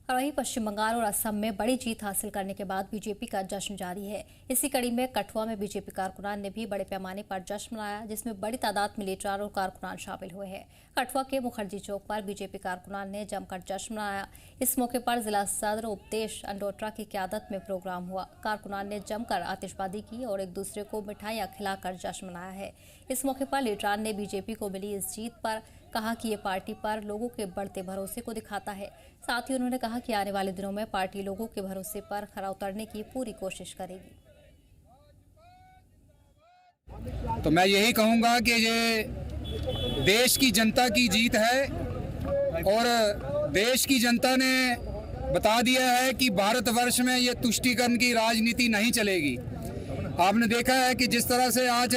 और वहीं पश्चिम बंगाल और असम में बड़ी जीत हासिल करने के बाद बीजेपी का जश्न जारी है। इसी कड़ी में कठुआ में बीजेपी कारकुनान ने भी बड़े पैमाने पर जश्न मनाया, जिसमें बड़ी तादाद में लीडर और कारकुनान शामिल हुए हैं। कठुआ के मुखर्जी चौक पर बीजेपी कारकुनान ने जमकर जश्न मनाया। इस मौके पर जिला सदर उपदेश अंडोत्रा की क़यादत में प्रोग्राम हुआ। कारकुनान ने जमकर आतिशबाजी की और एक दूसरे को मिठाइयां खिलाकर जश्न मनाया है। इस मौके पर लीडरान ने बीजेपी को मिली इस जीत पर कहा कि ये पार्टी पर लोगों के बढ़ते भरोसे को दिखाता है। साथ ही उन्होंने कहा कि आने वाले दिनों में पार्टी लोगों के भरोसे पर खरा उतरने की पूरी कोशिश करेगी। तो मैं यही कहूँगा कि ये देश की जनता की जीत है और देश की जनता ने बता दिया है कि भारतवर्ष में ये तुष्टीकरण की राजनीति नहीं चलेगी। आपने देखा है कि जिस तरह से आज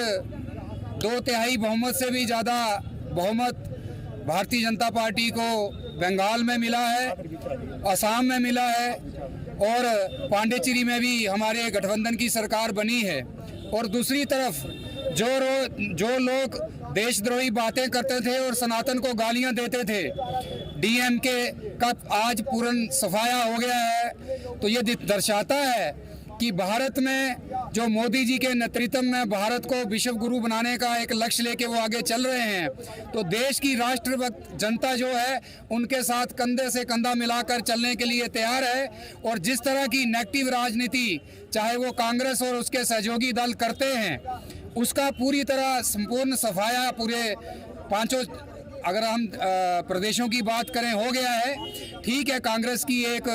2/3 बहुमत से भी ज़्यादा बहुमत भारतीय जनता पार्टी को बंगाल में मिला है, असम में मिला है और पांडिचेरी में भी हमारे गठबंधन की सरकार बनी है। और दूसरी तरफ जो लोग देशद्रोही बातें करते थे और सनातन को गालियां देते थे, डीएमके का आज पूर्ण सफाया हो गया है। तो ये दर्शाता है कि भारत में जो मोदी जी के नेतृत्व में भारत को विश्व गुरु बनाने का एक लक्ष्य लेके वो आगे चल रहे हैं। तो देश की राष्ट्रभक्त जनता जो है उनके साथ कंधे से कंधा मिलाकर चलने के लिए तैयार है। और जिस तरह की नेगेटिव राजनीति चाहे वो कांग्रेस और उसके सहयोगी दल करते हैं, उसका पूरी तरह संपूर्ण सफाया पूरे 5 अगर हम प्रदेशों की बात करें हो गया है। ठीक है, कांग्रेस की एक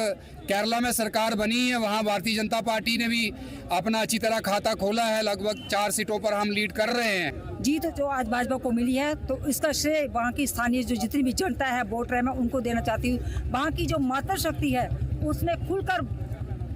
केरला में सरकार बनी है, वहाँ भारतीय जनता पार्टी ने भी अपना अच्छी तरह खाता खोला है। लगभग 4 सीटों पर हम लीड कर रहे हैं। जीत जो आज भाजपा को मिली है तो इसका श्रेय वहाँ की स्थानीय जो जितनी भी जनता है, वोटर है, मैं उनको देना चाहती हूँ। वहाँ की जो मातृशक्ति है उसमें खुलकर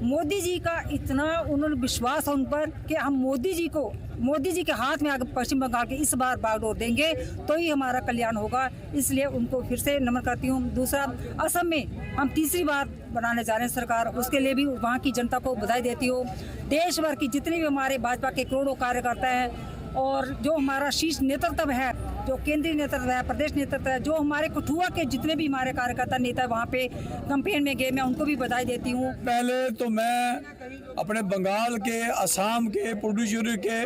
मोदी जी का इतना उन्होंने विश्वास है उन पर कि हम मोदी जी के हाथ में अगर पश्चिम बंगाल के इस बार बागडोर देंगे तो ही हमारा कल्याण होगा। इसलिए उनको फिर से नमन करती हूँ। दूसरा, असम में हम तीसरी बार बनाने जा रहे हैं सरकार, उसके लिए भी वहाँ की जनता को बधाई देती हूँ। देश भर की जितने भी हमारे भाजपा के करोड़ों कार्यकर्ता हैं और जो हमारा शीर्ष नेतृत्व है, जो केंद्रीय नेतृत्व है, प्रदेश नेतृत्व है, जो हमारे कठुआ के जितने भी हमारे कार्यकर्ता नेता वहाँ पे कैंपेन में गए, मैं उनको भी बधाई देती हूँ। पहले तो मैं अपने बंगाल के, असम के, पुडुचेरी के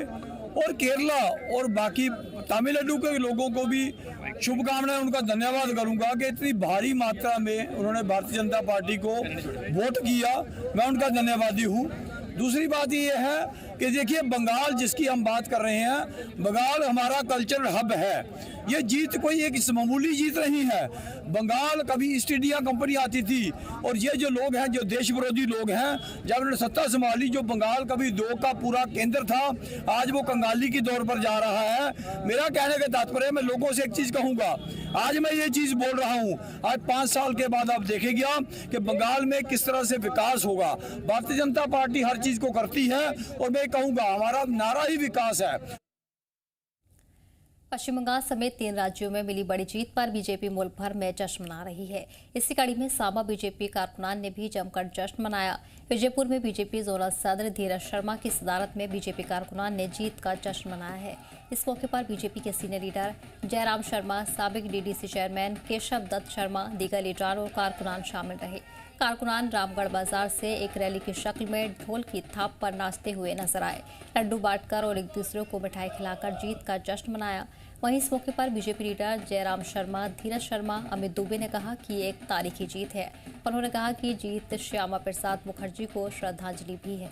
और केरला और बाकी तमिलनाडु के लोगों को भी शुभकामनाएं, उनका धन्यवाद करूंगा कि इतनी भारी मात्रा में उन्होंने भारतीय जनता पार्टी को वोट किया। मैं उनका धन्यवादी हूँ। दूसरी बात ये है कि देखिए, बंगाल जिसकी हम बात कर रहे हैं, बंगाल हमारा कल्चरल हब है। ये जीत कोई एक मामूली जीत नहीं है। बंगाल कभी ईस्ट इंडिया कंपनी आती थी और ये जो लोग हैं, जो देश विरोधी लोग हैं, जब उन्होंने सत्ता संभाली, जो बंगाल कभी 2 का पूरा केंद्र था, आज वो कंगाली की दौर पर जा रहा है। मेरा कहने का तात्पर्य, मैं लोगों से एक चीज कहूंगा, आज मैं ये चीज बोल रहा हूँ, आज 5 साल के बाद आप देखेंगे कि बंगाल में किस तरह से विकास होगा। भारतीय जनता पार्टी हर चीज को करती है और मैं कहूंगा हमारा नारा ही विकास है। पश्चिम बंगाल समेत 3 राज्यों में मिली बड़ी जीत पर बीजेपी मुल्क भर में जश्न मना रही है। इसी कड़ी में सांबा बीजेपी कारकुनान ने भी जमकर जश्न मनाया। विजयपुर में बीजेपी जोनल सदर धीरज शर्मा की सदारत में बीजेपी कारकुनान ने जीत का जश्न मनाया है। इस मौके पर बीजेपी के सीनियर लीडर जयराम शर्मा, साबिक डीडीसी चेयरमैन केशव दत्त शर्मा, दीगर लीडर और कारकुनान शामिल रहे। कारकुनान रामगढ़ बाजार से एक रैली की शक्ल में ढोल की थाप पर नाचते हुए नजर आए। लड्डू बांटकर और एक दूसरे को मिठाई खिलाकर जीत का जश्न मनाया। वहीं इस मौके पर बीजेपी लीडर जयराम शर्मा, धीरज शर्मा, अमित दुबे ने कहा कि ये एक तारीखी जीत है। उन्होंने कहा कि जीत श्यामा प्रसाद मुखर्जी को श्रद्धांजलि भी है।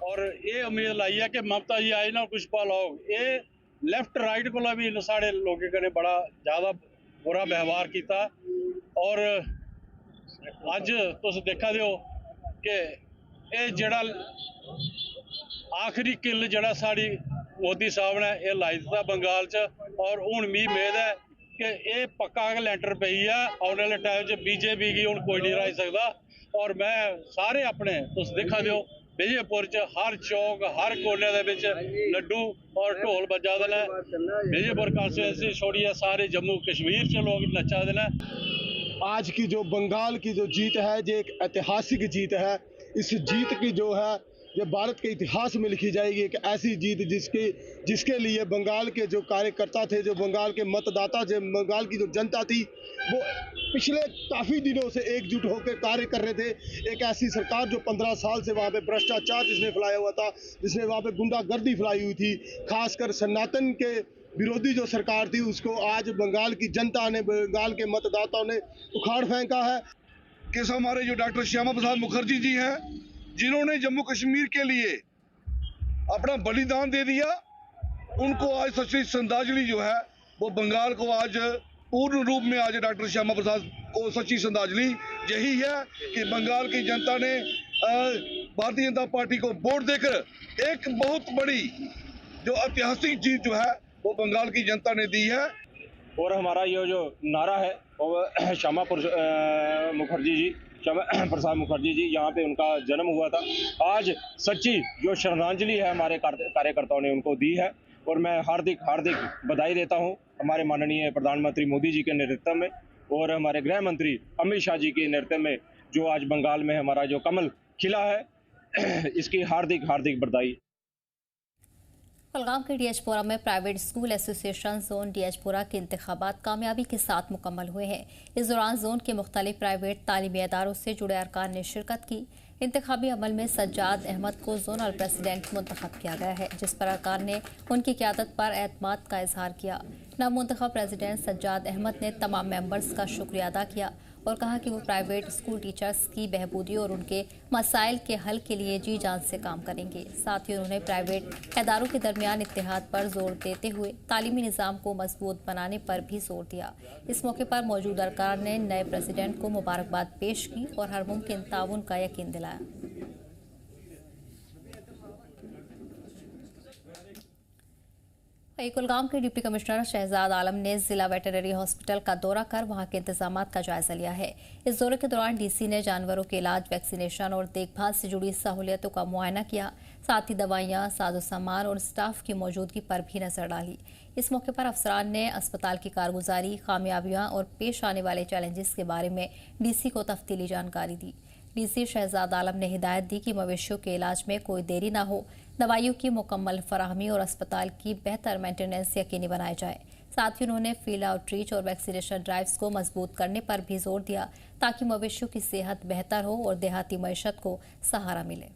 और ये उम्मीद लाई है कि ममता जी आई ना कुछ पल हो, ये लेफ्ट राइट को भी साढ़े लोगों ने बड़ा ज़्यादा बुरा व्यवहार किया। और अज तुम देखा दो कि ये जड़ा आखिरी किल जड़ा साड़ी मोदी साहब ने यह लाई दिता बंगाल च। और हुण मी उम्मीद है कि ये पक्का लैंटर पई है, आने वाले टाइम च बीजेपी की हुण कोई नहीं रह सकता। और मैं सारे अपने तुम देखा दो विजयपुर च हर चौक हर कोने दे लड्डू और ढोल बजा देना। विजयपुर कॉन्स्टिट्यूंसी छोड़िए सारे जम्मू कश्मीर च लोग नचा देना। आज की जो बंगाल की जो जीत है, ये एक ऐतिहासिक जीत है। इस जीत की जो है ये भारत के इतिहास में लिखी जाएगी, एक ऐसी जीत जिसकी जिसके लिए बंगाल के जो कार्यकर्ता थे, जो बंगाल के मतदाता थे, बंगाल की जो जनता थी, वो पिछले काफ़ी दिनों से एकजुट होकर कार्य कर रहे थे। एक ऐसी सरकार जो 15 साल से वहाँ पे भ्रष्टाचार जिसने फैलाया हुआ था, जिसने वहाँ पे गुंडागर्दी फैलाई हुई थी, खासकर सनातन के विरोधी जो सरकार थी, उसको आज बंगाल की जनता ने, बंगाल के मतदाताओं ने उखाड़ फेंका है। कि हमारे जो डॉक्टर श्यामा प्रसाद मुखर्जी जी हैं, जिन्होंने जम्मू कश्मीर के लिए अपना बलिदान दे दिया, उनको आज सच्ची श्रद्धांजलि जो है वो बंगाल को आज पूर्ण रूप में आज डॉक्टर श्यामा प्रसाद को सच्ची श्रद्धांजलि यही है कि बंगाल की जनता ने भारतीय जनता पार्टी को वोट देकर एक बहुत बड़ी जो ऐतिहासिक जीत जो है वो बंगाल की जनता ने दी है। और हमारा ये जो नारा है वो श्यामा प्रसाद मुखर्जी जी, यहाँ पे उनका जन्म हुआ था। आज सच्ची जो श्रद्धांजलि है हमारे कार्यकर्ताओं ने उनको दी है और मैं हार्दिक बधाई देता हूँ हमारे माननीय प्रधानमंत्री मोदी जी के नेतृत्व में और हमारे गृह मंत्री अमित शाह जी के नेतृत्व में जो आज बंगाल में हमारा जो कमल खिला है, इसकी हार्दिक बधाई। कुलगाम के डीएचपुरा में प्राइवेट स्कूल एसोसिएशन जोन डीएचपुरा के इंतखाबात कामयाबी के साथ मुकम्मल हुए हैं। इस दौरान जोन के मुख्तलिफ प्राइवेट तालीमी इदारों से जुड़े अरकान ने शिरकत की। इंतखाबी अमल में सज्जाद अहमद को जोनल प्रेसिडेंट मुंतखब किया गया है, जिस पर अरकान ने उनकी क़यादत पर एतमाद का इजहार किया। नवमुंतखब प्रेसिडेंट सज्जाद अहमद ने तमाम मेंबर्स का शुक्रिया अदा किया और कहा कि वो प्राइवेट स्कूल टीचर्स की बहबूदी और उनके मसाइल के हल के लिए जी जान से काम करेंगे। साथ ही उन्होंने प्राइवेट इदारों के दरमियान इत्तेहाद पर जोर देते हुए तालीमी निज़ाम को मजबूत बनाने पर भी जोर दिया। इस मौके पर मौजूद अरकान ने नए प्रेसिडेंट को मुबारकबाद पेश की और हर मुमकिन ताउन का यकीन दिलाया। कुलगाम के डिप्टी कमिश्नर शहजाद आलम ने जिला वेटरनरी हॉस्पिटल का दौरा कर वहां के इंतजामात का जायजा लिया है। इस दौरे के दौरान डीसी ने जानवरों के इलाज, वैक्सीनेशन और देखभाल से जुड़ी सहूलियतों का मुआयना किया। साथ ही दवाइयां, साजो सामान और स्टाफ की मौजूदगी पर भी नजर डाली। इस मौके पर अफसरान ने अस्पताल की कारगुजारी, खामियाबियां और पेश आने वाले चैलेंजेस के बारे में डीसी को तफसीली जानकारी दी। डीसी शहजाद आलम ने हिदायत दी कि मवेशियों के इलाज में कोई देरी न हो, दवाइयों की मुकम्मल फराहमी और अस्पताल की बेहतर मेंटेनेंस यकीनी बनाए जाए। साथ ही उन्होंने फील्ड आउटरीच और वैक्सीनेशन ड्राइव्स को मजबूत करने पर भी जोर दिया ताकि मवेशियों की सेहत बेहतर हो और देहाती मईशत को सहारा मिले।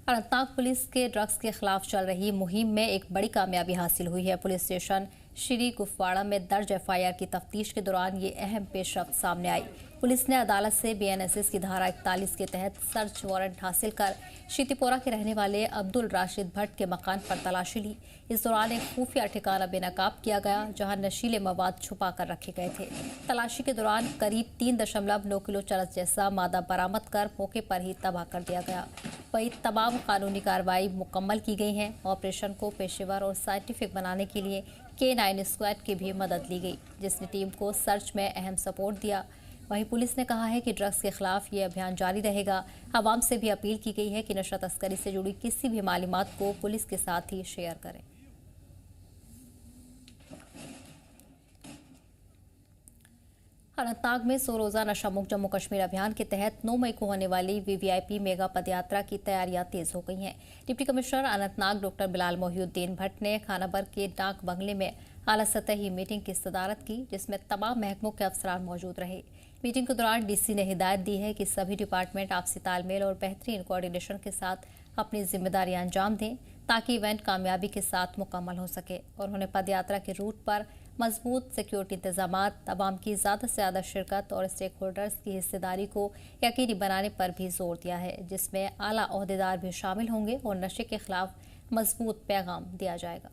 अनंतनाग पुलिस के ड्रग्स के खिलाफ चल रही मुहिम में एक बड़ी कामयाबी हासिल हुई है। पुलिस स्टेशन श्री गुफवाड़ा में दर्ज एफआईआर की तफ्तीश के दौरान ये अहम पेशरफ्त सामने आई। पुलिस ने अदालत से बीएनएसएस की धारा 41 के तहत सर्च वारंट हासिल कर शीतिपोरा के रहने वाले अब्दुल राशिद भट्ट के मकान पर तलाशी ली। इस दौरान एक खुफिया ठिकाना बेनकाब किया गया जहां नशीले मवाद छुपा कर रखे गए थे। तलाशी के दौरान करीब 3.9 किलो चरस जैसा मादा बरामद कर मौके पर ही तबाह कर दिया गया। वही तमाम कानूनी कार्रवाई मुकम्मल की गई है। ऑपरेशन को पेशेवर और साइंटिफिक बनाने के लिए K9 स्क्वाड की भी मदद ली गई, जिसने टीम को सर्च में अहम सपोर्ट दिया। वहीं पुलिस ने कहा है कि ड्रग्स के खिलाफ ये अभियान जारी रहेगा। आवाम से भी अपील की गई है कि नशा तस्करी से जुड़ी किसी भी मालूमात को पुलिस के साथ ही शेयर करें। अनंतनाग में 100 रोजा नशा मुक्त जम्मू कश्मीर अभियान के तहत 9 मई को होने वाली वीवीआईपी मेगा पदयात्रा की तैयारियां तेज हो गई हैं। Deputy commissioner Anantnag doctor Bilal Mohiuddin Bhatt ने खानाबर के डाक बंगले में आला सतही मीटिंग की सदारत की, जिसमें तमाम महकमों के अफसरान मौजूद रहे। मीटिंग के दौरान डीसी ने हिदायत दी है कि सभी डिपार्टमेंट आपसी तालमेल और बेहतरीन कोऑर्डिनेशन के साथ अपनी जिम्मेदारी अंजाम दें ताकि इवेंट कामयाबी के साथ मुकम्मल हो सके। और उन्होंने पदयात्रा के रूट पर मजबूत सिक्योरिटी इंतजामात, आवाम की ज़्यादा से ज़्यादा शिरकत और स्टेक होल्डर्स की हिस्सेदारी को यकीनी बनाने पर भी जोर दिया है, जिसमें आला ओहदेदार भी शामिल होंगे और नशे के खिलाफ मजबूत पैगाम दिया जाएगा।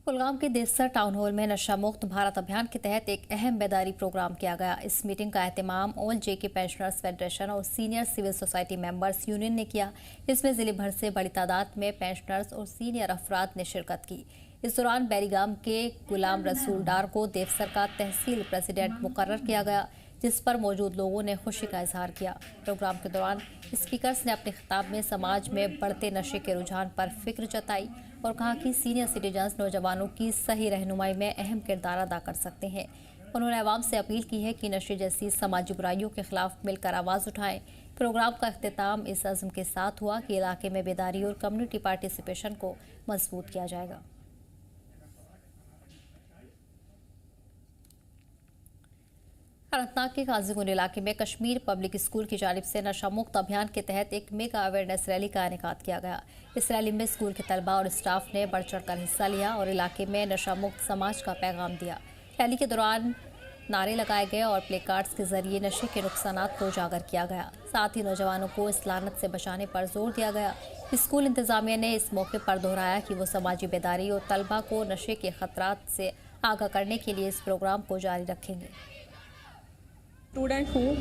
कुलगाम के देसर टाउन हॉल में नशा मुक्त भारत अभियान के तहत एक अहम बेदारी प्रोग्राम किया गया। इस मीटिंग का एहतमाम ऑल जेके पेंशनर्स फेडरेशन और senior civil society members union ने किया। इसमें जिले भर से बड़ी तादाद में पेंशनर्स और सीनियर अफराद ने शिरकत की। इस दौरान बैरीगाम के गुलाम रसूल डार को देवसर का तहसील प्रेसिडेंट मुकर्रर किया गया, जिस पर मौजूद लोगों ने खुशी का इजहार किया। प्रोग्राम के दौरान स्पीकर्स ने अपने खिताब में समाज में बढ़ते नशे के रुझान पर फिक्र जताई और कहा कि सीनियर सिटीजन्स नौजवानों की सही रहनुमाई में अहम किरदार अदा कर सकते हैं। उन्होंने अवाम से अपील की है कि नशे जैसी समाजी बुराइयों के खिलाफ मिलकर आवाज़ उठाएं। प्रोग्राम का अख्तिताम इस अज़्म के साथ हुआ कि इलाके में बेदारी और कम्युनिटी पार्टिसिपेशन को मजबूत किया जाएगा। अनंतनाग के काजीगुंड इलाके में कश्मीर पब्लिक स्कूल की जानिब से नशा मुक्त अभियान के तहत एक मेगा अवेयरनेस रैली का इनेकाद किया गया। इस रैली में स्कूल के तलबा और स्टाफ ने बढ़ चढ़कर हिस्सा लिया और इलाके में नशा मुक्त समाज का पैगाम दिया। रैली के दौरान नारे लगाए गए और प्ले कार्ड्स के जरिए नशे के नुकसानात को उजागर किया गया। साथ ही नौजवानों को इस लानत से बचाने पर जोर दिया गया। स्कूल इंतजामिया ने इस मौके पर दोहराया कि वो समाजी बेदारी और तलबा को नशे के खतरात से आगाह करने के लिए इस प्रोग्राम को जारी रखेंगे। स्टूडेंट हूँ।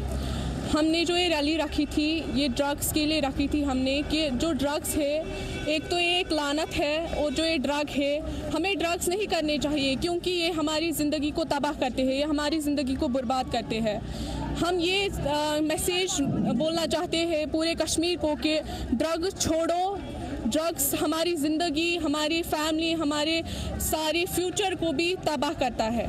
हमने जो ये रैली रखी थी ये ड्रग्स के लिए रखी थी हमने कि जो ड्रग्स है एक तो ये एक लानत है और जो ये ड्रग है हमें ड्रग्स नहीं करने चाहिए क्योंकि ये हमारी ज़िंदगी को तबाह करते हैं, ये हमारी ज़िंदगी को बर्बाद करते हैं। हम ये मैसेज बोलना चाहते हैं पूरे कश्मीर को कि ड्रग्स छोड़ो। ड्रग्स हमारी ज़िंदगी, हमारी फैमिली, हमारे सारे फ्यूचर को भी तबाह करता है।